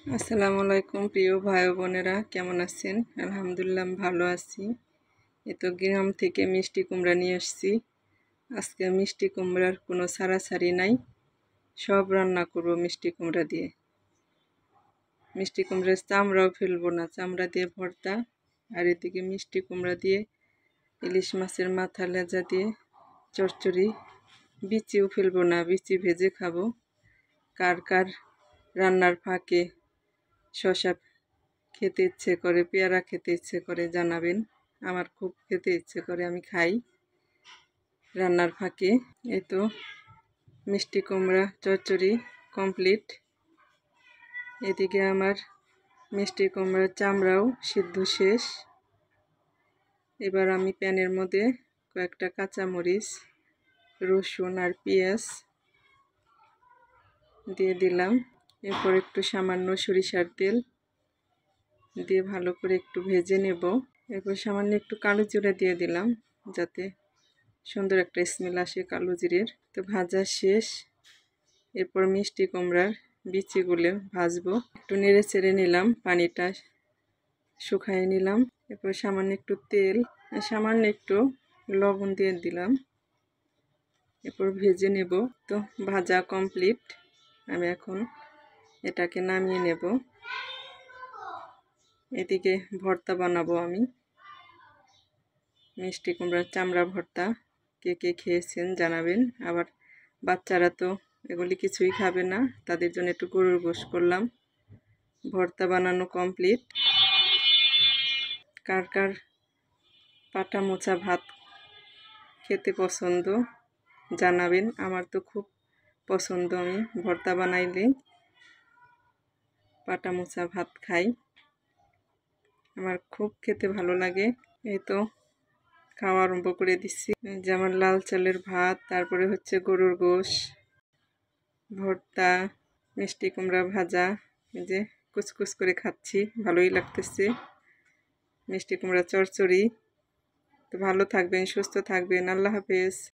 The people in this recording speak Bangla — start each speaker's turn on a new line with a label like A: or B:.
A: আসসালামু আলাইকুম প্রিয় ভাই বোনেরা, কেমন আছেন? আলহামদুলিল্লাহ ভালো আছি। তো গ্রাম থেকে মিষ্টি কুমড়া নিয়ে আসছি। আজকে মিষ্টি কুমড়ার কোনো ছাড়াছাড়ি নাই, সব রান্না করব মিষ্টি কুমড়া দিয়ে। মিষ্টি কুমড়ার চামড়াও ফেলবো না, চামড়া দিয়ে ভর্তা। আর এদিকে মিষ্টি কুমড়া দিয়ে ইলিশ মাছের মাথা লেজা দিয়ে চচ্চড়ি। বিচিও ফেলবো না, বিচি ভেজে খাবো। কার কার রান্নার ফাঁকে শসা খেতে ইচ্ছে করে, পেয়ারা খেতে ইচ্ছে করে জানাবেন। আমার খুব খেতে ইচ্ছে করে, আমি খাই রান্নার ফাঁকে। এই তো মিষ্টি কুমড়া চচ্চড়ি কমপ্লিট। এদিকে আমার মিষ্টি কুমড়ার চামড়াও সিদ্ধ শেষ। এবার আমি প্যানের মধ্যে কয়েকটা কাঁচামরিচ, রসুন আর পেঁয়াজ দিয়ে দিলাম। এরপর একটু সামান্য সরিষার তেল দিয়ে ভালো করে একটু ভেজে নেব। এরপর সামান্য একটু কালো জিরা দিয়ে দিলাম, যাতে সুন্দর একটা স্মেল আসে কালো জিরের। তো ভাজা শেষ। এরপর মিষ্টি কুমড়ার বিচিগুলো ভাজবো। একটু নেড়ে চেড়ে নিলাম, পানিটা শুকায় নিলাম। এরপর সামান্য একটু তেল, সামান্য একটু লবণ দিয়ে দিলাম। এরপর ভেজে নেব। তো ভাজা কমপ্লিট। আমি এখন এটাকে নামিয়ে নেব। এদিকে ভর্তা বানাবো আমি, মিষ্টি কুমড়ার চামড়া ভর্তা। কে কে খেয়েছেন জানাবেন। আবার বাচ্চারা তো এগুলি কিছুই খাবে না, তাদের জন্য একটু গরুর গোশ করলাম। ভর্তা বানানো কমপ্লিট। কার কার পাটা মোচা ভাত খেতে পছন্দ জানাবেন। আমার তো খুব পছন্দ, আমি ভর্তা বানাইলে পাটা মোচা ভাত খাই, আমার খুব খেতে ভালো লাগে। এই তো খাওয়া আরম্ভ করে দিচ্ছি। যেমন লাল চালের ভাত, তারপরে হচ্ছে গরুর গোশ, ভর্তা, মিষ্টি কুমড়া ভাজা। এই যে কুচকুচ করে খাচ্ছি, ভালোই লাগতেছে। মিষ্টি কুমড়া চচ্চড়ি। তো ভালো থাকবেন, সুস্থ থাকবেন। আল্লাহ হাফেজ।